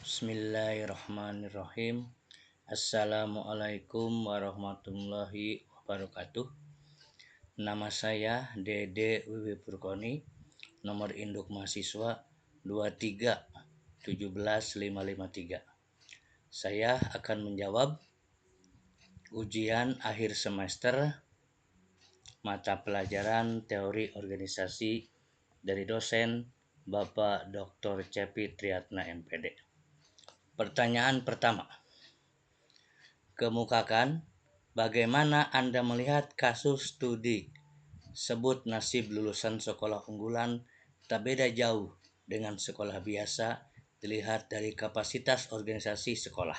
Bismillahirrahmanirrahim. Assalamualaikum warahmatullahi wabarakatuh. Nama saya Dede Wiwi Purkoni, nomor induk mahasiswa 2317553. Saya akan menjawab ujian akhir semester mata pelajaran teori organisasi dari dosen Bapak Dr. Cepi Triatna MPD. Pertanyaan pertama, kemukakan bagaimana Anda melihat kasus studi sebut nasib lulusan sekolah unggulan tak beda jauh dengan sekolah biasa dilihat dari kapasitas organisasi sekolah.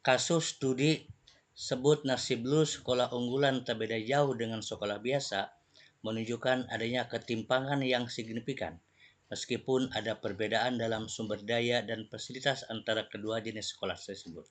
Kasus studi sebut nasib lulus sekolah unggulan tak beda jauh dengan sekolah biasa menunjukkan adanya ketimpangan yang signifikan meskipun ada perbedaan dalam sumber daya dan fasilitas antara kedua jenis sekolah tersebut.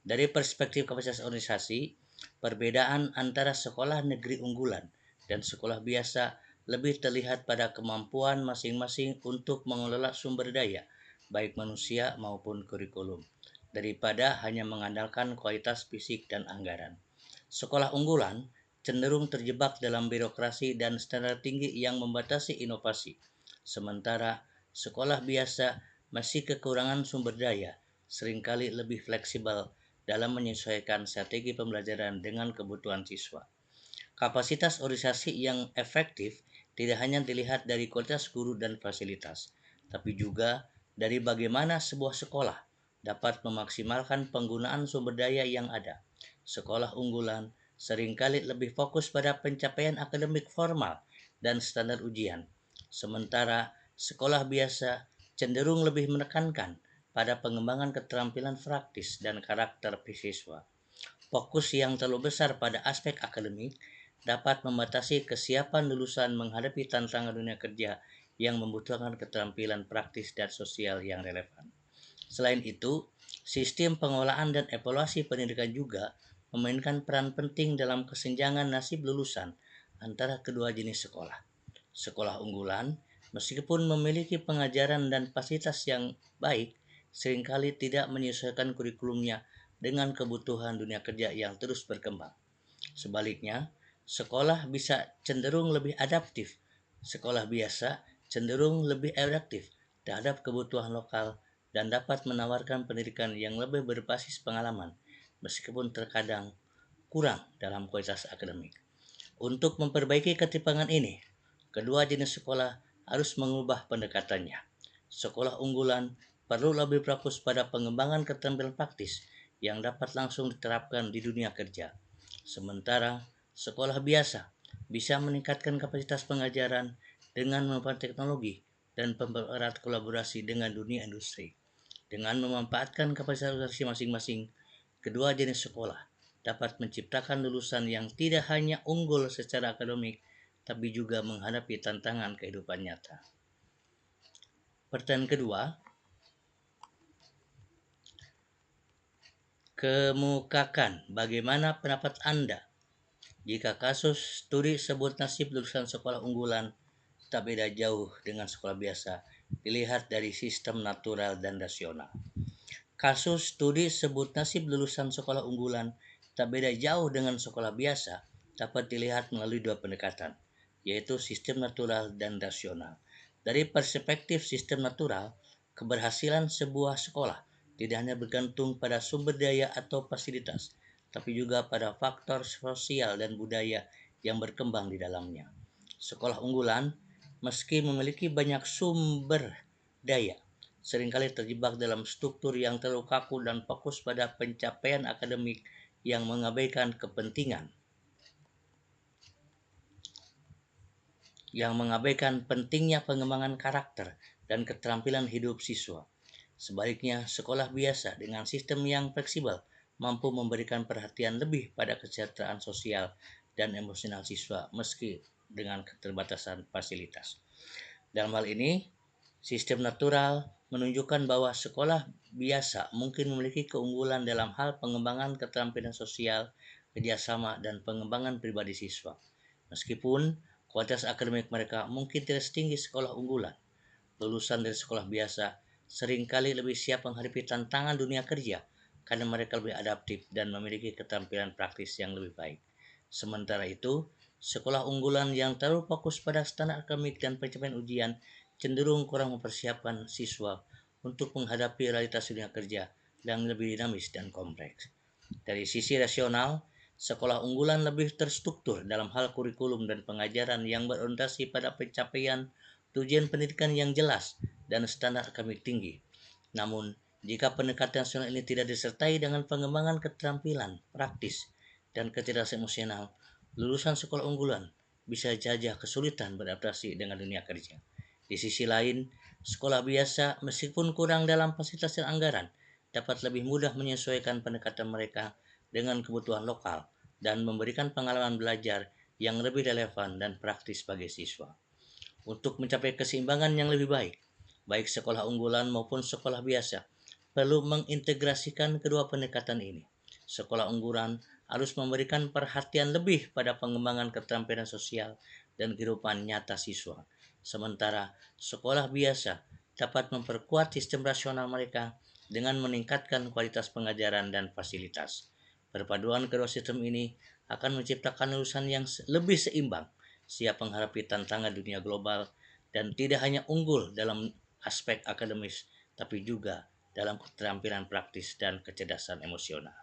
Dari perspektif kapasitas organisasi, perbedaan antara sekolah negeri unggulan dan sekolah biasa lebih terlihat pada kemampuan masing-masing untuk mengelola sumber daya, baik manusia maupun kurikulum, daripada hanya mengandalkan kualitas fisik dan anggaran. Sekolah unggulan cenderung terjebak dalam birokrasi dan standar tinggi yang membatasi inovasi, sementara sekolah biasa masih kekurangan sumber daya, seringkali lebih fleksibel dalam menyesuaikan strategi pembelajaran dengan kebutuhan siswa. Kapasitas organisasi yang efektif tidak hanya dilihat dari kualitas guru dan fasilitas, tapi juga dari bagaimana sebuah sekolah dapat memaksimalkan penggunaan sumber daya yang ada. Sekolah unggulan seringkali lebih fokus pada pencapaian akademik formal dan standar ujian, sementara sekolah biasa cenderung lebih menekankan pada pengembangan keterampilan praktis dan karakter siswa. Fokus yang terlalu besar pada aspek akademik dapat membatasi kesiapan lulusan menghadapi tantangan dunia kerja yang membutuhkan keterampilan praktis dan sosial yang relevan. Selain itu, sistem pengelolaan dan evaluasi pendidikan juga memainkan peran penting dalam kesenjangan nasib lulusan antara kedua jenis sekolah. Sekolah unggulan, meskipun memiliki pengajaran dan fasilitas yang baik, seringkali tidak menyesuaikan kurikulumnya dengan kebutuhan dunia kerja yang terus berkembang. Sebaliknya, sekolah bisa cenderung lebih adaptif. Sekolah biasa cenderung lebih adaptif terhadap kebutuhan lokal dan dapat menawarkan pendidikan yang lebih berbasis pengalaman, meskipun terkadang kurang dalam kualitas akademik. Untuk memperbaiki ketimpangan ini, kedua jenis sekolah harus mengubah pendekatannya. Sekolah unggulan perlu lebih fokus pada pengembangan keterampilan praktis yang dapat langsung diterapkan di dunia kerja. Sementara sekolah biasa bisa meningkatkan kapasitas pengajaran dengan memanfaatkan teknologi dan mempererat kolaborasi dengan dunia industri. Dengan memanfaatkan kapasitas organisasi masing-masing, kedua jenis sekolah dapat menciptakan lulusan yang tidak hanya unggul secara akademik, tapi juga menghadapi tantangan kehidupan nyata. Pertanyaan kedua, kemukakan bagaimana pendapat Anda jika kasus studi sebut nasib lulusan sekolah unggulan tak beda jauh dengan sekolah biasa dilihat dari sistem natural dan rasional. Kasus studi sebut nasib lulusan sekolah unggulan tak beda jauh dengan sekolah biasa dapat dilihat melalui dua pendekatan, yaitu sistem natural dan rasional. Dari perspektif sistem natural, keberhasilan sebuah sekolah tidak hanya bergantung pada sumber daya atau fasilitas, tapi juga pada faktor sosial dan budaya yang berkembang di dalamnya. Sekolah unggulan, meski memiliki banyak sumber daya, seringkali terjebak dalam struktur yang terlalu kaku dan fokus pada pencapaian akademik yang mengabaikan pentingnya pengembangan karakter dan keterampilan hidup siswa. Sebaliknya, sekolah biasa dengan sistem yang fleksibel mampu memberikan perhatian lebih pada kesejahteraan sosial dan emosional siswa meski dengan keterbatasan fasilitas. Dalam hal ini, sistem natural menunjukkan bahwa sekolah biasa mungkin memiliki keunggulan dalam hal pengembangan keterampilan sosial, kerjasama, dan pengembangan pribadi siswa. Meskipun kualitas akademik mereka mungkin tidak setinggi sekolah unggulan, lulusan dari sekolah biasa seringkali lebih siap menghadapi tantangan dunia kerja karena mereka lebih adaptif dan memiliki keterampilan praktis yang lebih baik. Sementara itu, sekolah unggulan yang terlalu fokus pada standar akademik dan pencapaian ujian cenderung kurang mempersiapkan siswa untuk menghadapi realitas dunia kerja yang lebih dinamis dan kompleks. Dari sisi rasional, sekolah unggulan lebih terstruktur dalam hal kurikulum dan pengajaran yang berorientasi pada pencapaian tujuan pendidikan yang jelas dan standar akademik tinggi. Namun, jika pendekatan nasional ini tidak disertai dengan pengembangan keterampilan praktis dan kecerdasan emosional, lulusan sekolah unggulan bisa saja kesulitan beradaptasi dengan dunia kerja. Di sisi lain, sekolah biasa meskipun kurang dalam fasilitas dan anggaran, dapat lebih mudah menyesuaikan pendekatan mereka dengan kebutuhan lokal dan memberikan pengalaman belajar yang lebih relevan dan praktis bagi siswa. Untuk mencapai keseimbangan yang lebih baik, baik sekolah unggulan maupun sekolah biasa perlu mengintegrasikan kedua pendekatan ini. Sekolah unggulan harus memberikan perhatian lebih pada pengembangan keterampilan sosial dan kehidupan nyata siswa. Sementara sekolah biasa dapat memperkuat sistem rasional mereka dengan meningkatkan kualitas pengajaran dan fasilitas. Perpaduan kedua sistem ini akan menciptakan lulusan yang lebih seimbang, siap menghadapi tantangan dunia global, dan tidak hanya unggul dalam aspek akademis, tapi juga dalam keterampilan praktis dan kecerdasan emosional.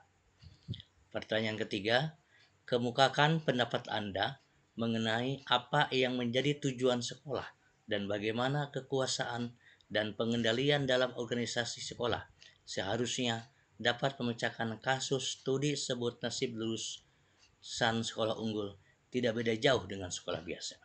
Pertanyaan ketiga, kemukakan pendapat Anda mengenai apa yang menjadi tujuan sekolah dan bagaimana kekuasaan dan pengendalian dalam organisasi sekolah seharusnya dapat memecahkan kasus studi sebut nasib lulusan sekolah unggul tidak beda jauh dengan sekolah biasa.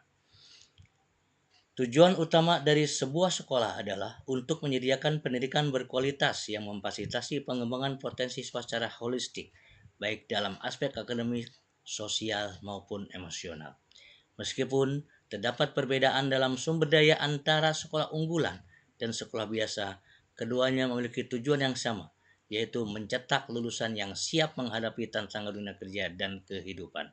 Tujuan utama dari sebuah sekolah adalah untuk menyediakan pendidikan berkualitas yang memfasilitasi pengembangan potensi siswa secara holistik, baik dalam aspek akademik, sosial, maupun emosional. Meskipun terdapat perbedaan dalam sumber daya antara sekolah unggulan dan sekolah biasa, keduanya memiliki tujuan yang sama, yaitu mencetak lulusan yang siap menghadapi tantangan dunia kerja dan kehidupan.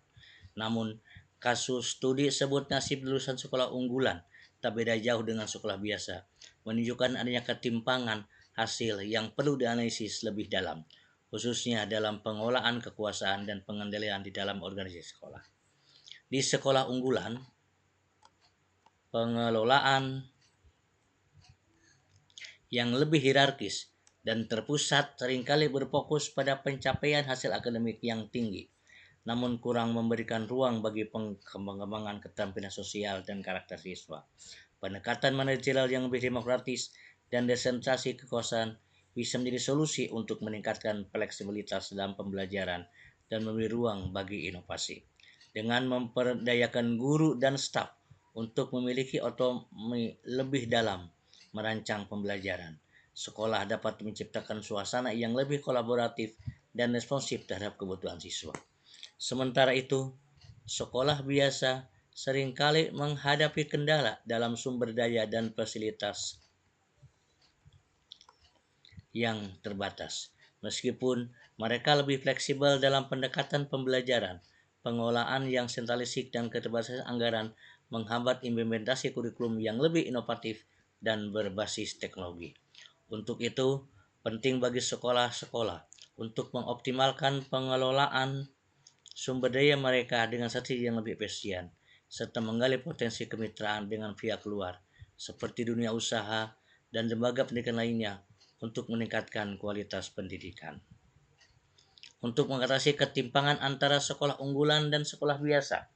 Namun, kasus studi sebut nasib lulusan sekolah unggulan tak beda jauh dengan sekolah biasa, menunjukkan adanya ketimpangan hasil yang perlu dianalisis lebih dalam, khususnya dalam pengelolaan kekuasaan dan pengendalian di dalam organisasi sekolah. Di sekolah unggulan, pengelolaan yang lebih hierarkis dan terpusat seringkali berfokus pada pencapaian hasil akademik yang tinggi, namun kurang memberikan ruang bagi pengembangan keterampilan sosial dan karakter siswa. Pendekatan manajerial yang lebih demokratis dan desentralisasi kekuasaan bisa menjadi solusi untuk meningkatkan fleksibilitas dalam pembelajaran dan memberi ruang bagi inovasi. Dengan memperdayakan guru dan staf untuk memiliki otonomi lebih dalam merancang pembelajaran, sekolah dapat menciptakan suasana yang lebih kolaboratif dan responsif terhadap kebutuhan siswa. Sementara itu, sekolah biasa seringkali menghadapi kendala dalam sumber daya dan fasilitas yang terbatas. Meskipun mereka lebih fleksibel dalam pendekatan pembelajaran, pengelolaan yang sentralistik dan keterbatasan anggaran menghambat implementasi kurikulum yang lebih inovatif dan berbasis teknologi. Untuk itu, penting bagi sekolah-sekolah untuk mengoptimalkan pengelolaan sumber daya mereka dengan strategi yang lebih efisien, serta menggali potensi kemitraan dengan pihak luar, seperti dunia usaha dan lembaga pendidikan lainnya, untuk meningkatkan kualitas pendidikan. Untuk mengatasi ketimpangan antara sekolah unggulan dan sekolah biasa,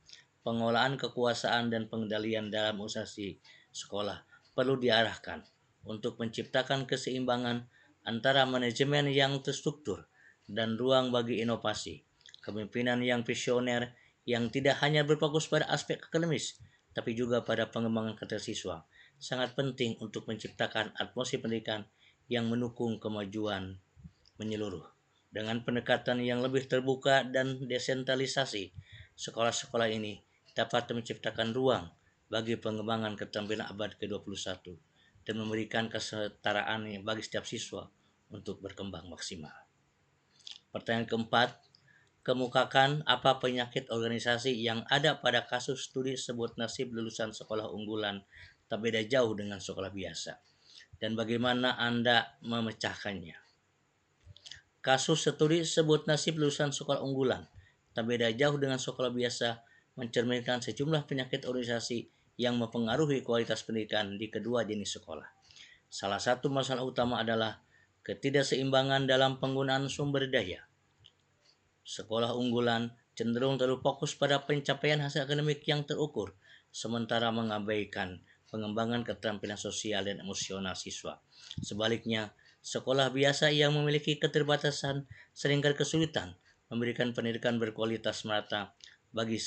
pengelolaan kekuasaan dan pengendalian dalam organisasi sekolah perlu diarahkan untuk menciptakan keseimbangan antara manajemen yang terstruktur dan ruang bagi inovasi, kepemimpinan yang visioner yang tidak hanya berfokus pada aspek akademis, tapi juga pada pengembangan karakter siswa, sangat penting untuk menciptakan atmosfer pendidikan yang mendukung kemajuan menyeluruh. Dengan pendekatan yang lebih terbuka dan desentralisasi, sekolah-sekolah ini dapat menciptakan ruang bagi pengembangan keterampilan abad ke-21 dan memberikan kesetaraan bagi setiap siswa untuk berkembang maksimal. Pertanyaan keempat, kemukakan apa penyakit organisasi yang ada pada kasus studi sebut nasib lulusan sekolah unggulan tak beda jauh dengan sekolah biasa. dan bagaimana Anda memecahkannya. Kasus studi sebut nasib lulusan sekolah unggulan tak beda jauh dengan sekolah biasa mencerminkan sejumlah penyakit organisasi yang mempengaruhi kualitas pendidikan di kedua jenis sekolah. Salah satu masalah utama adalah ketidakseimbangan dalam penggunaan sumber daya. Sekolah unggulan cenderung terlalu fokus pada pencapaian hasil akademik yang terukur, sementara mengabaikan pengembangan keterampilan sosial dan emosional siswa. Sebaliknya, sekolah biasa yang memiliki keterbatasan seringkali kesulitan memberikan pendidikan berkualitas merata bagi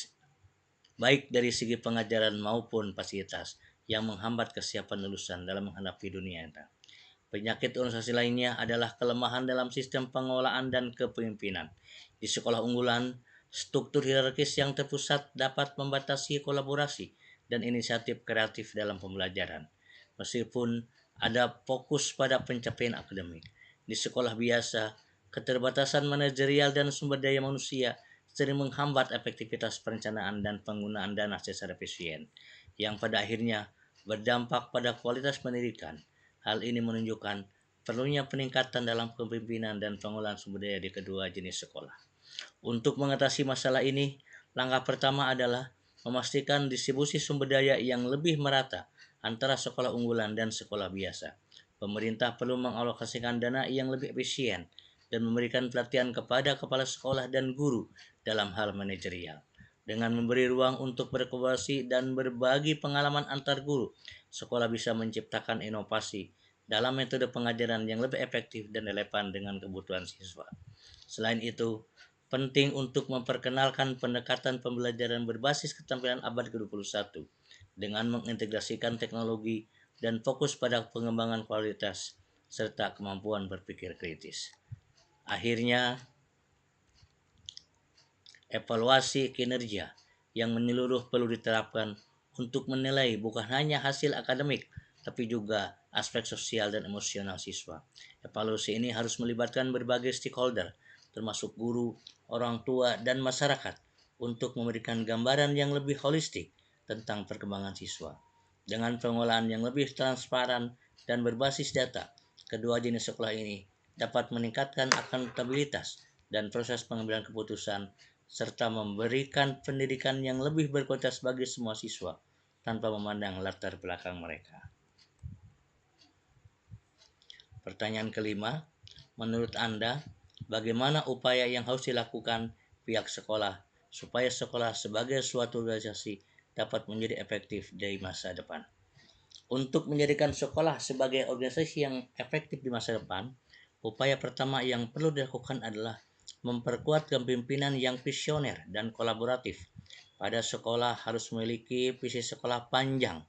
baik dari segi pengajaran maupun fasilitas yang menghambat kesiapan lulusan dalam menghadapi dunia nyata. Penyakit organisasi lainnya adalah kelemahan dalam sistem pengelolaan dan kepemimpinan. Di sekolah unggulan, struktur hierarkis yang terpusat dapat membatasi kolaborasi dan inisiatif kreatif dalam pembelajaran. Meskipun ada fokus pada pencapaian akademik, di sekolah biasa, keterbatasan manajerial dan sumber daya manusia sering menghambat efektivitas perencanaan dan penggunaan dana secara efisien, yang pada akhirnya berdampak pada kualitas pendidikan. Hal ini menunjukkan perlunya peningkatan dalam kepemimpinan dan pengelolaan sumber daya di kedua jenis sekolah. Untuk mengatasi masalah ini, langkah pertama adalah memastikan distribusi sumber daya yang lebih merata antara sekolah unggulan dan sekolah biasa. Pemerintah perlu mengalokasikan dana yang lebih efisien dan memberikan pelatihan kepada kepala sekolah dan guru dalam hal manajerial. Dengan memberi ruang untuk berkolaborasi dan berbagi pengalaman antar guru, sekolah bisa menciptakan inovasi dalam metode pengajaran yang lebih efektif dan relevan dengan kebutuhan siswa. Selain itu, penting untuk memperkenalkan pendekatan pembelajaran berbasis keterampilan abad ke-21 dengan mengintegrasikan teknologi dan fokus pada pengembangan kualitas serta kemampuan berpikir kritis. Akhirnya, evaluasi kinerja yang menyeluruh perlu diterapkan untuk menilai bukan hanya hasil akademik, tapi juga aspek sosial dan emosional siswa. Evaluasi ini harus melibatkan berbagai stakeholder, termasuk guru, orang tua, dan masyarakat, untuk memberikan gambaran yang lebih holistik tentang perkembangan siswa. Dengan pengolahan yang lebih transparan dan berbasis data, kedua jenis sekolah ini dapat meningkatkan akuntabilitas dan proses pengambilan keputusan serta memberikan pendidikan yang lebih berkualitas bagi semua siswa tanpa memandang latar belakang mereka. Pertanyaan kelima, menurut Anda, bagaimana upaya yang harus dilakukan pihak sekolah supaya sekolah sebagai suatu organisasi dapat menjadi efektif di masa depan? Untuk menjadikan sekolah sebagai organisasi yang efektif di masa depan, upaya pertama yang perlu dilakukan adalah memperkuat kepemimpinan yang visioner dan kolaboratif. Pada sekolah harus memiliki visi sekolah panjang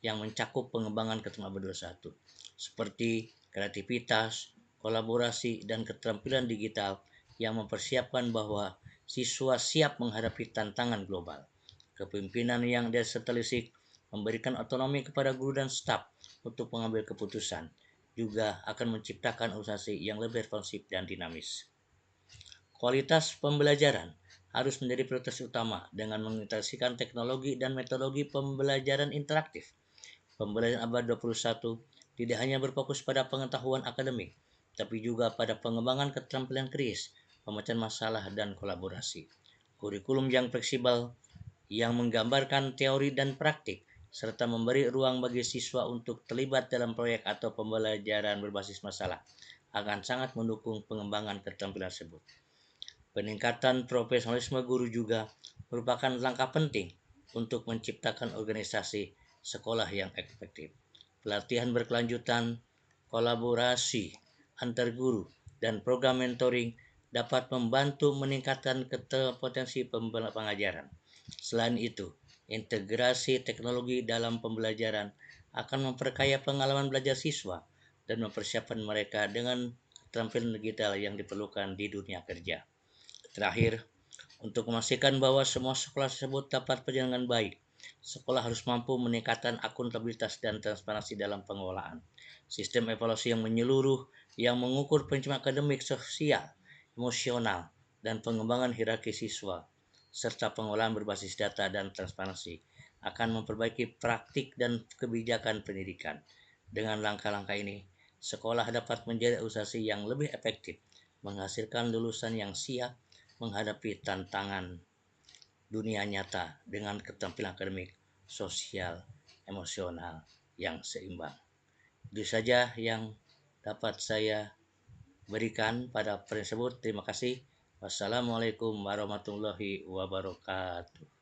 yang mencakup pengembangan keterampilan bersatu, seperti kreativitas, kolaborasi, dan keterampilan digital yang mempersiapkan bahwa siswa siap menghadapi tantangan global. Kepemimpinan yang desentralistik memberikan otonomi kepada guru dan staf untuk mengambil keputusan, juga akan menciptakan organisasi yang lebih responsif dan dinamis. Kualitas pembelajaran harus menjadi prioritas utama dengan mengintegrasikan teknologi dan metodologi pembelajaran interaktif. Pembelajaran abad 21 tidak hanya berfokus pada pengetahuan akademik, tapi juga pada pengembangan keterampilan kritis, pemecahan masalah, dan kolaborasi. Kurikulum yang fleksibel, yang menggambarkan teori dan praktik, serta memberi ruang bagi siswa untuk terlibat dalam proyek atau pembelajaran berbasis masalah, akan sangat mendukung pengembangan keterampilan tersebut. Peningkatan profesionalisme guru juga merupakan langkah penting untuk menciptakan organisasi sekolah yang efektif. Pelatihan berkelanjutan, kolaborasi antar guru, dan program mentoring dapat membantu meningkatkan kompetensi pengajaran. Selain itu, integrasi teknologi dalam pembelajaran akan memperkaya pengalaman belajar siswa dan mempersiapkan mereka dengan keterampilan digital yang diperlukan di dunia kerja. Terakhir, untuk memastikan bahwa semua sekolah tersebut dapat berjalan dengan baik, sekolah harus mampu meningkatkan akuntabilitas dan transparansi dalam pengelolaan. Sistem evaluasi yang menyeluruh, yang mengukur pencapaian akademik, sosial, emosional, dan pengembangan hierarki siswa, serta pengolahan berbasis data dan transparansi, akan memperbaiki praktik dan kebijakan pendidikan. Dengan langkah-langkah ini, sekolah dapat menjadi organisasi yang lebih efektif, menghasilkan lulusan yang siap menghadapi tantangan dunia nyata dengan keterampilan akademik, sosial, emosional yang seimbang. Itu saja yang dapat saya berikan pada tersebut. Terima kasih. Wassalamualaikum warahmatullahi wabarakatuh.